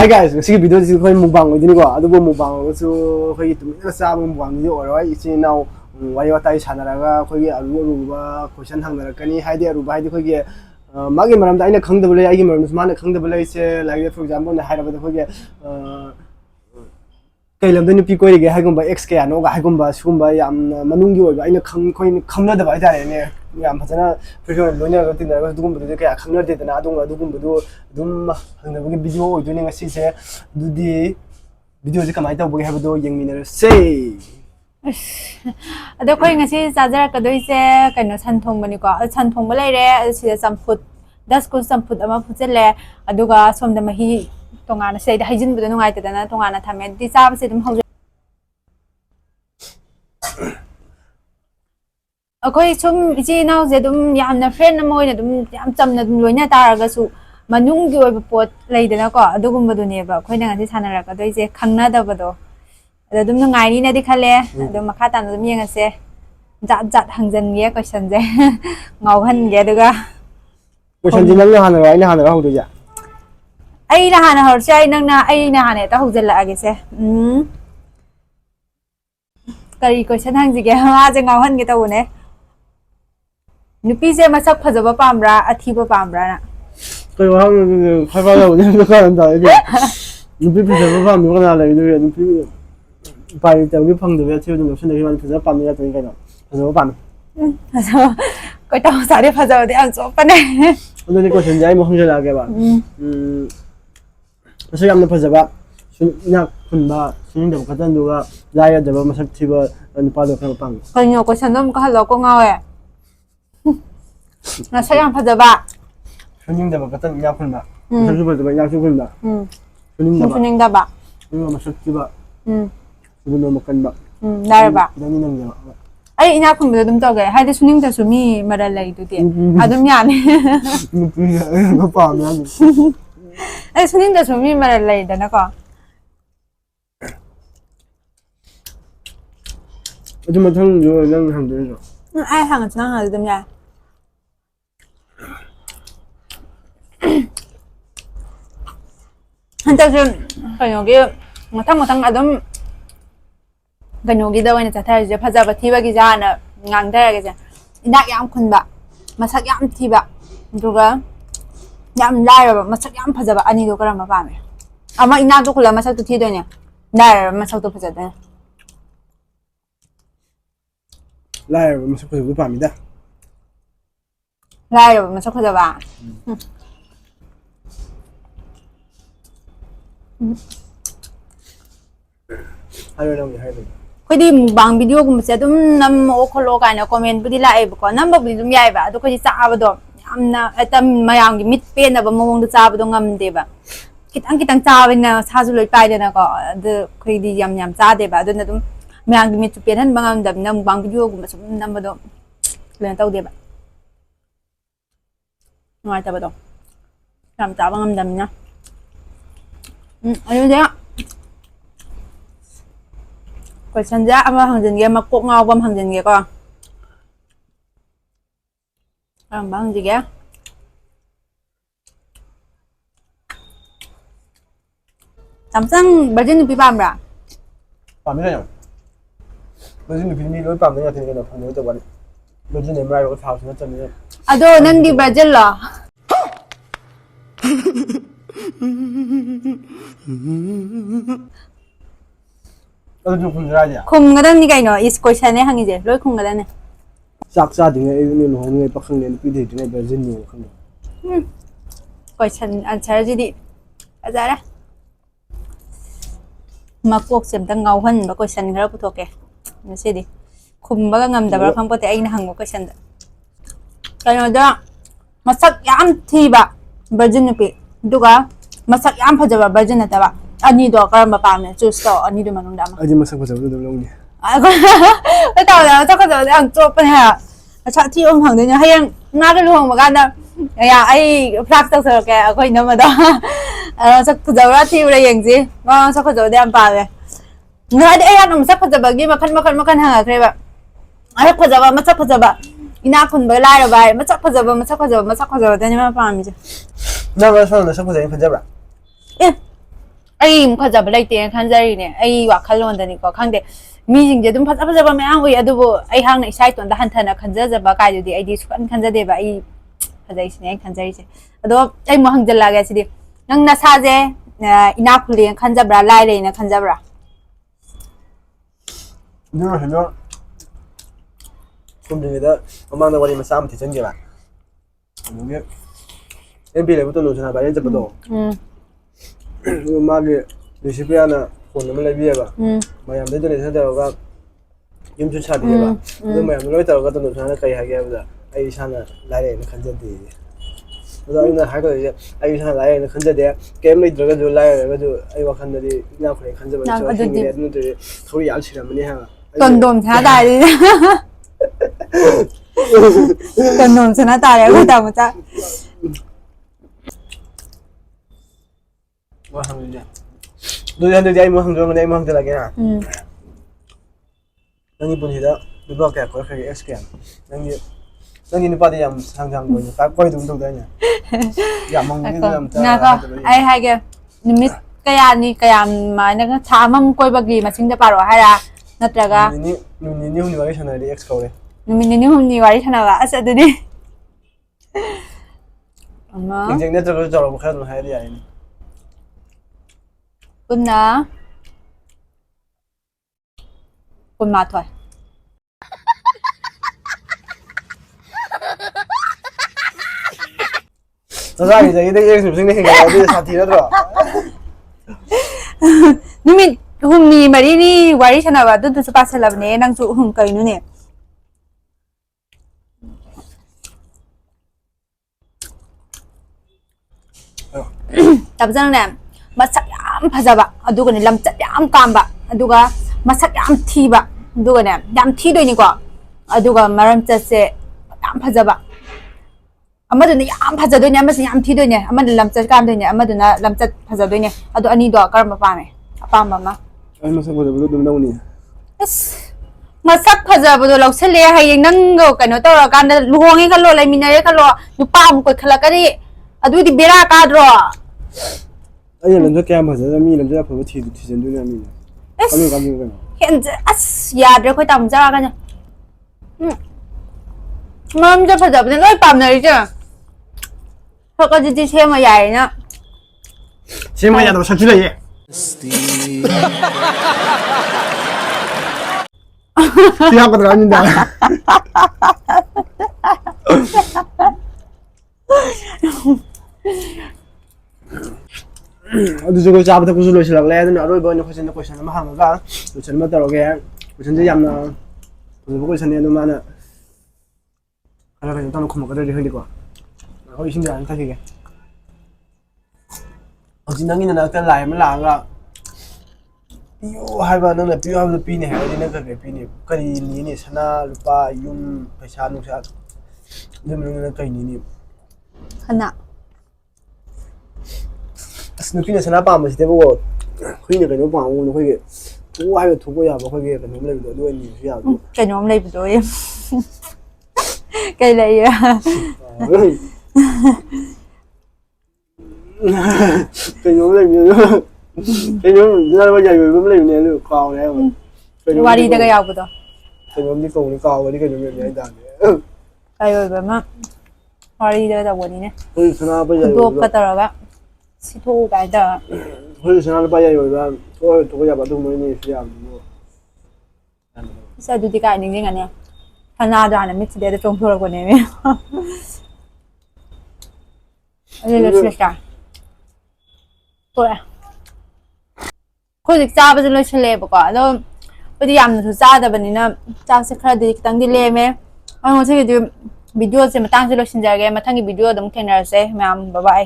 Hi guys, ngasi video si khoi mukbang odini ko adubo mukbang so khoi tumina sa mukbang ni oroi ichi now wari watai sanaraga khoi aru ba question hangnarakani haidi aru ba haidi khoi magi maram da aina khangdaba lei agi maram mana khangdaba lei se like for example na hairaba khoi kailam da nupi koi ge haigumba x ke ano ga haigumba sugumba yam manungi oiba aina khoi khamna da ba tare ne yam phajana prefer loina ga tinara dugum bu de kaya khangna de na adung dugum bu dum hangnabugi video oiduni ngasi se dudi video je kamai ta bugi habdo yengminara se ado koi ngasi chajar ka doi se kaino san thong bani ko san thong ba leire sida samput 10 kun samput ama phujele aduga somda mahi tongana se da hajin bu nungai ta na tongana thame di chab se dum hau akoi sum ichi naw je dum yamna friend na moi na dum yam chamna dum loina taraga su manung gi oi pot leidana ko adugum bu ne ba khoi na ngasi sanara ka doi je khangna da ba do ada dum ngai ni na di khale dum makha tan dum yeng ase jat jat hangjan ge question je ngau han ge duga question ji nang hana ai na hana hau do ja ai na hana hor chai nang na ai na hana ta hujal la age se kari question hang ji ge ha je ngau han ge ta une nupi se masak phajaba pamra athiba pamra na koi wa hang khai ba lo ne ka an da ge nupi pi ba ba mi ko na le du nupi pai ta wi phang de ya thiu dum sin de man phajaba pam ya to kai na phajaba pam so koi ta sa de phajaba de ang so pa ne ando ni question jai mo hang ja la ge ba so yam na phajaba sun na khun ba sin de ka tan du ga la ya de ba masak thiba ni pa do ka pam koi nyo question dum ka lo ko ngawe na sayang phajaba suning da ba ka tan ya khun ba masak thiba de ba ya khun ba suning da ba masak thiba suno makan ba nar ba dani nang ja ai ina khun ba dum to ge hai de suning da su mi mara lai du ti adum ya ne nupi ga pa ya ni ai suning da su mi mara lai da na ko aju mathang jo nang hang de jo ai hang chang ha dum ya hantar je kayo ge matang adum ganogi da wani tatar je phajaba thiba gi jana ngang da ge ja inak yam khun ba masak yam thiba duga yam lai ba masak yam phajaba ani do karam ba me ama ina do kula masak tu thi do ne nar masak to phajada lai masak phajaba pa mi da lai ba masak phajaba hayo nang hayo koi di bang video gum se dum nam o kholo ka na comment budi la ai ko number budi dum yai ba do ko ji cha ba do amna atam mayam gi mit pe na ba mong do cha ba do ngam de ba kitang cha ba na sa ju loi pai de na ko de koi di yam cha de ba do na dum mayam gi mit pe han bangam dam nam bang video gum sum nam ba do len tau de ba ngai ta ba do nam cha bangam dam na ayo de question ja ama hangjen ge makok ngau bam hangjen ge ko bang ji ge samsung virgin pi pam ra pa mi da yo virgin pi mi loi pa mi ya the na phang de to ba ni virgin ne mai ro thao sin na chan ni ado nan di virgin lo adu khun ra ja khum ga dan ni kai no is question ne hangi je loi khum ga dan ne chak cha ding ai ni lo hong ngai pa khang ne pi de de virgin ni khang question answer ji di aja ra makok sem tang ngau han ba question khara pu thoke ne se di khum ba ga ngam da ba khang pote ai na hang ko question da kai no da masak yam thi ba virgin pi duga masak yam phajaba virgin na ta ba ani do karam ba pam ne choose to ani do manung da ma aji masak phajaba do lo ni ai tao là chắc có giờ đang chụp bên hà chắc thi ông thằng đấy nhá hay nga cái luồng mà gan đâu ya ai phát sắc sợ cái coi nó mà đó chắc giờ ra thi đâyอย่างgì mà chắc có giờ đem vào rồi ngay đấy ăn nó chắc có giờ bagi makan hàng cái vậy ai có giờ mà chắc có giờ bạn ina kun bai lai rồi bài mà chắc có giờ thế nhưng mà pam gì na ba sa na sa phajaba phajaba ꯑꯩ ꯐꯖꯕ ꯂꯩꯇꯦꯅ ꯈꯟꯖꯔꯤꯅꯦ ꯑꯩ ꯋꯥꯈꯜꯂꯣꯟꯗꯅꯤꯀꯣ ꯈꯪꯗꯦ ꯃꯤꯁꯤꯡꯁꯦ ꯑꯗꯨꯝ ꯐꯖꯕ ꯃꯌꯥꯝ ꯎꯏ ꯑꯗꯨꯕꯨ ꯑꯩ ꯍꯥꯟꯅ ꯏꯁꯥ ꯏꯇꯣꯟꯗ ꯍꯟꯊꯅ ꯈꯟꯖꯖꯕ ꯀꯥꯏꯗꯨꯗꯤ ꯑꯩꯗꯤ ꯁꯨꯈꯟ ꯈꯟꯖꯗꯦꯕ ꯑꯩ ꯐꯖꯩꯁꯤꯅꯦ ꯑꯩꯅ ꯈꯟꯖꯔꯤꯁꯦ ꯑꯗꯣ ꯑꯩ ꯑꯃꯨꯛ ꯍꯪꯖꯜꯂꯛꯑꯒꯦ ꯁꯤꯗꯤ ꯅꯪ ꯅꯁꯥꯁꯦ ꯏꯅꯥꯛ ꯈꯨꯜꯂꯦꯅ ꯈꯟꯖꯕ꯭ꯔꯥ ꯂꯥꯏꯔꯩꯅ ꯈꯟꯖꯕ꯭ꯔꯥ ꯍꯟꯗꯛ ꯀꯨꯝꯗ꯭ꯔꯤꯉꯩꯗ ꯃꯃꯥꯡꯗ ꯋꯥꯔꯤ ꯃꯆꯥ ꯑꯃ ꯊꯤꯖꯤꯟꯒꯦꯕ ꯑꯗꯨꯒꯤ ꯑꯦꯝ ꯄꯤ ꯂꯩꯕ ꯇꯣꯟꯗꯣꯟ ꯚꯥꯏꯔꯦꯜ ꯆꯠꯄꯗꯣ ꯃꯥꯒꯤ ꯔꯤꯁꯤꯄꯤꯌꯥꯅ ꯐꯣꯟ ꯑꯃ ꯂꯩꯕꯤꯌꯦꯕ ꯃꯌꯥꯝꯗꯩ ꯗꯣꯅꯦꯁꯟ ꯇꯧꯔꯒ ꯌꯨꯝꯁꯨ ꯁꯥꯕꯤꯌꯦꯕ ꯑꯗꯨ ꯃꯌꯥꯝꯗꯣ ꯂꯣꯏ ꯇꯧꯔꯒ ꯇꯣꯟꯗꯣꯟꯁꯅꯥꯅ ꯀꯩ ꯍꯥꯏꯒꯦ ꯍꯥꯏꯕꯗ ꯑꯩ ꯏꯁꯥꯅ ꯂꯥꯏꯔꯩꯅ ꯈꯟꯖꯗꯦ ꯑꯗꯣ ꯑꯩꯅ ꯍꯥꯏꯒꯗꯣꯏꯁꯦ ꯑꯩ ꯏꯁꯥꯅ ꯂꯥꯏꯔꯩꯅ ꯈꯟꯖꯗꯦ ꯀꯩꯝ ꯂꯩꯇ꯭ꯔꯒꯁꯨ ꯂꯥꯏꯔꯔꯒꯁꯨ ꯑꯩ ꯋꯥꯈꯜꯗꯗꯤ ꯏꯅꯥꯛ ꯈꯨꯜꯂꯦ ꯈꯟꯖꯕ ꯑꯁꯦꯡꯕꯅꯤ ꯑꯗꯨ ꯅꯠꯇ꯭ꯔꯗꯤ ꯊꯧꯔꯤ ꯌꯥꯝ ꯁꯤꯔꯝꯃꯅꯤ ꯍꯥꯏꯕ ꯇꯣꯟꯗꯣꯝꯁꯅꯥ ꯇꯥꯔꯦ ꯇꯣꯟꯗꯣꯝꯁꯅꯥ ꯇꯥꯔꯦ ꯑꯩꯈꯣꯏ ꯇꯥꯃꯣꯆꯥ ꯑꯗꯨꯗꯤ ꯍꯟꯗꯛꯇꯤ ꯑꯩ ꯑꯃꯨꯛ ꯍꯪꯖꯔꯝꯒꯅꯤ ꯑꯩ ꯑꯃꯨꯛ ꯍꯪꯖꯔꯛꯑꯒꯦ ꯅꯪꯒꯤ ꯄꯨꯟꯁꯤꯗ ꯅꯨꯄꯥ ꯀꯌꯥ ꯀꯣꯏꯈ꯭ꯔꯒꯦ ꯑꯦꯛꯁ ꯀꯌꯥ ꯅꯪꯒꯤ ꯅꯨꯄꯥꯗꯤ ꯌꯥꯝ ꯁꯥꯡ ꯀꯣꯏꯅ ꯀꯣꯏꯗꯧ ꯇꯧꯗꯥꯏꯅꯦ ꯑꯩ ꯍꯥꯏꯒꯦ ꯅꯨꯃꯤꯠ ꯀꯌꯥꯅꯤ ꯀꯌꯥꯃꯥꯏꯅ ꯊꯥ ꯑꯃꯃꯨꯛ ꯀꯣꯏꯕꯒꯤ ꯃꯁꯤꯡꯗ ꯄꯥꯔꯛꯑꯣ ꯍꯥꯏꯔ ꯅꯠꯇ꯭ꯔꯒ ꯅꯨꯃꯤꯠ ꯅꯤꯅꯤ ꯍꯨꯝꯅꯤ ꯋꯥꯔꯤ ꯁꯥꯟꯅꯔꯗꯤ ꯑꯦꯛꯁ ꯀꯧꯔꯦ ꯅꯨꯃꯤꯠ ꯅꯤꯅꯤ ꯍꯨꯝꯅꯤ ꯋꯥꯔꯤ ꯁꯥꯟꯅꯕ ꯑꯁ ꯑꯗꯨꯗꯤ ꯑꯦꯛꯖꯦꯛ ꯅꯠꯇ꯭ꯔꯒꯁꯨ ꯆꯥꯎꯔꯥꯛꯄ ꯈꯔ ꯑꯗꯨꯝ ꯍꯥꯏꯔꯗꯤ ꯌꯥꯏꯅꯦ ꯄꯨꯟꯅ 18 ꯅꯆꯥꯒꯤꯗꯒꯤꯗꯤ ꯑꯦꯛꯁ ꯃꯁꯤꯡꯅ ꯍꯦꯟꯒꯠꯂꯛꯑꯗꯤ ꯁꯥꯊꯤ ꯅꯠꯇ꯭ꯔꯣ ꯅꯨꯃꯤꯠ ꯍꯨꯝꯅꯤ ꯃꯔꯤꯅꯤ ꯋꯥꯔꯤ ꯁꯥꯟꯅꯕ ꯑꯗꯨꯗꯨꯁꯨ ꯄꯥꯁꯜꯂꯕꯅꯦ ꯅꯪꯁꯨ ꯀꯩꯅꯣꯅꯦ ꯇꯕꯖꯪꯅꯦ ꯃꯁꯛ ꯌꯥꯝ ꯐꯖꯕ ꯑꯗꯨꯒꯅꯦ ꯂꯝꯆꯠ ꯌꯥꯝ ꯀꯥꯝꯕ ꯑꯗꯨꯒ ꯃꯁꯛ ꯌꯥꯝ ꯊꯤꯕ ꯑꯗꯨꯒꯅꯦ ꯌꯥꯝ ꯊꯤꯗꯣꯏꯅꯤꯀꯣ ꯑꯗꯨꯒ ꯃꯔꯝꯆꯠꯁꯦ ꯌꯥꯝ ꯐꯖꯕ ꯑꯃꯗꯨꯅ ꯌꯥꯝ ꯐꯖꯗꯣꯏꯅꯦ ꯑꯃꯁꯤꯅ ꯌꯥꯝ ꯊꯤꯗꯣꯏꯅꯦ ꯑꯃꯗꯨꯅ ꯂꯝꯆꯠ ꯀꯥꯝꯗꯣꯏꯅꯦ ꯑꯃꯗꯨꯅ ꯂꯝꯆꯠ ꯐꯖꯗꯣꯏꯅꯦ ꯑꯗꯣ ꯑꯅꯤꯗꯣ ꯀꯔꯝꯕ ꯄꯥꯝꯃꯦ ꯑꯄꯥꯝꯕ ꯑꯃ ꯑꯩ ꯃꯁꯛ ꯐꯖꯕꯗꯣ ꯑꯗꯨꯝ ꯂꯧꯅꯤ ꯑꯁ ꯃꯁꯛ ꯐꯖꯕꯗꯣ ꯂꯧꯁꯜꯂꯦ ꯍꯌꯦꯡ ꯅꯪꯒ ꯀꯩꯅꯣ ꯇꯧꯔꯀꯥꯟꯗ ꯂꯨꯍꯣꯡꯉꯦ ꯈꯜꯂꯣ ꯂꯩꯃꯤꯟꯅꯔꯦ ꯈꯜꯂꯣ ꯅꯨꯄꯥ ꯑꯃꯨꯛ ꯀꯣꯏꯈꯠꯂꯛꯀꯅꯤ ꯑꯗꯨꯗꯤ ꯕꯦꯔꯥ ꯀꯥꯗ꯭ꯔꯣ ꯑꯩꯅ ꯂꯝꯆꯠ ꯀꯌꯥꯝ ꯐꯖꯗꯅ ꯃꯤ ꯂꯝꯆꯠ ꯑꯐꯕ ꯊꯤꯖꯤꯟꯗꯣꯏꯅꯦ ꯃꯤꯅ ꯀꯩꯅꯣ ꯑꯁ ꯌꯥꯗ꯭ꯔꯦ ꯑꯩꯈꯣꯏ ꯇꯥꯃꯣꯆꯥꯒꯅꯦ ꯃꯔꯝꯆꯠ ꯐꯖꯕꯅꯦ ꯂꯣꯏ ꯄꯥꯝꯅꯔꯤꯁꯦ ꯁꯛꯀꯁꯤꯗꯤ ꯁꯦꯝꯃ ꯌꯥꯏꯌꯦꯅ ꯁꯦꯝꯕ ꯌꯥꯗꯕ ꯁꯛꯁꯨ ꯂꯩꯌꯦ ꯁꯤ ꯍꯥꯞꯀꯗ꯭ꯔꯥ ꯍꯥꯏꯕꯅꯤꯗ ꯑꯗꯨꯁꯨ ꯑꯩꯈꯣꯏ ꯆꯥꯕ ꯊꯛꯄꯁꯨ ꯂꯣꯏꯁꯤꯜꯂꯛꯂꯦ ꯑꯗꯨꯅ ꯑꯔꯣꯏꯕ ꯑꯣꯏꯅ ꯀꯣꯏꯁꯟꯗ ꯀꯣꯏꯁꯟ ꯑꯃ ꯍꯪꯉꯒ ꯀꯣꯏꯁꯟ ꯑꯃ ꯇꯧꯔꯒꯦ ꯀꯣꯏꯁꯟꯁꯦ ꯌꯥꯝꯅ ꯐꯖꯕ ꯀꯣꯏꯁꯟꯅꯦ ꯑꯗꯨ ꯃꯥꯅ ꯈꯔ ꯀꯩꯅꯣ ꯇꯧꯅ ꯈꯨꯝꯃꯛꯀꯗ꯭ꯔꯗꯤ ꯈꯪꯗꯦꯀꯣ ꯍꯣꯏ ꯏꯁꯤꯡ ꯌꯥꯝ ꯊꯛꯈꯤꯒꯦ ꯍꯧꯖꯤꯛ ꯅꯪꯒꯤ ꯅꯅꯥꯛꯇ ꯂꯥꯏ ꯑꯃ ꯂꯥꯛꯑꯒ ꯄꯤꯌꯨ ꯍꯥꯏꯕ ꯅꯪꯅ ꯄꯤꯌꯨ ꯍꯥꯏꯕꯗꯨ ꯄꯤꯅꯤ ꯍꯥꯏꯔꯗꯤ ꯅꯪ ꯀꯔꯤ ꯄꯤꯅꯤ ꯀꯔꯤ ꯅꯤꯅꯤ ꯁꯅꯥ ꯂꯨꯄꯥ ꯌꯨꯝ ꯄꯩꯁꯥ ꯅꯨꯡꯁꯥ ꯑꯗꯨ ꯃꯅꯨꯡꯗ ꯀꯔꯤ ꯅꯤꯅꯤ ꯁꯅꯥ ꯑꯁ ꯅꯨꯄꯤꯅ ꯁꯅꯥ ꯄꯥꯝꯕꯁꯤꯗꯕꯨ ꯍꯨꯏꯅ ꯀꯩꯅꯣ ꯄꯥꯝꯕꯒꯨꯝꯕ ꯑꯩꯈꯣꯏꯒꯤ ꯊꯨ ꯍꯥꯏꯕ ꯊꯣꯛꯄ ꯌꯥꯕ ꯑꯩꯈꯣꯏꯒꯤ ꯀꯩꯅꯣꯝ ꯂꯩꯕꯗꯣ ꯑꯗꯨ ꯑꯣꯏꯅ ꯅꯤꯕꯁꯨ ꯌꯥꯕꯗꯨ ꯀꯩꯅꯣꯝ ꯂꯩꯕꯗꯣ ꯀꯩ ꯂꯩꯌꯦ ꯀꯩꯅꯣꯝ ꯂꯩꯕꯅꯦ ꯀꯩꯅꯣꯝ ꯌꯥꯏꯑꯣꯏꯕ ꯑꯃ ꯂꯩꯕꯅꯦ ꯑꯗꯨ ꯀꯥꯎꯔꯦ ꯍꯥꯏꯕ ꯋꯥꯔꯤꯗꯒ ꯌꯥꯎꯕꯗꯣ ꯀꯩꯅꯣꯝꯗꯤ ꯀꯧꯕꯅꯤ ꯀꯥꯎꯒꯔꯗꯤ ꯀꯩꯅꯣꯝ ꯂꯩꯕꯅꯤ ꯍꯥꯏꯇꯥꯔꯦ ꯌꯥꯏꯑꯣꯏꯕ ꯑꯃ ꯋꯥꯔꯤꯗꯒ ꯇꯧꯕꯅꯤꯅꯦ ꯑꯩꯈꯣꯏ ꯁꯅꯥ ꯂꯨꯄꯥ ꯈꯨꯗꯣꯞꯀ ꯌꯥꯏꯑꯣꯏꯕꯗꯣ ꯇꯧꯔꯒ ꯁꯤꯊꯣꯛꯎ ꯀꯥꯏꯅ ꯇꯧꯔꯒ ꯑꯩꯈꯣꯏ ꯁꯅꯥ ꯂꯨꯄꯥ ꯌꯥꯏꯑꯣꯏꯕ ꯊꯣꯛꯑ ꯌꯥꯕ ꯑꯗꯨꯒꯨꯝꯕ ꯅꯤꯕꯁꯨ ꯌꯥꯕꯗꯨꯕꯨ ꯑꯁ ꯑꯗꯨꯗꯤ ꯀꯥꯏ ꯅꯤꯡꯁꯤꯡꯉꯅꯤ ꯁꯅꯥꯗꯣ ꯍꯥꯟꯅ ꯃꯤꯠꯁꯤꯗ ꯍꯦꯛꯇ ꯆꯣꯡꯊꯣꯔꯛꯄꯅꯦꯃꯤ ꯇꯣꯛꯑꯦ ꯑꯩꯈꯣꯏ ꯍꯧꯖꯤꯛ ꯆꯥꯕꯁꯦ ꯂꯣꯏꯁꯤꯜꯂꯛꯑꯦꯕꯀꯣ ꯑꯗꯣ ꯑꯩꯈꯣꯏꯗꯤ ꯌꯥꯝꯅꯁꯨ ꯆꯥꯗꯕꯅꯤꯅ ꯆꯥꯛꯁꯦ ꯈꯔꯗꯤ ꯈꯤꯇꯪꯗꯤ ꯂꯦꯝꯃꯦ ꯉꯁꯤꯒꯤꯗꯤ ꯚꯤꯗꯤꯑꯣꯁꯦ ꯃꯇꯥꯡꯁꯦ ꯂꯣꯏꯁꯤꯟꯖꯔꯒꯦ ꯃꯊꯪꯒꯤ ꯚꯤꯗꯤꯑꯣꯗ ꯑꯃꯨꯛ ꯊꯦꯡꯅꯔꯁꯦ ꯃꯌꯥꯝ ꯕꯥꯏ ꯕꯥꯏ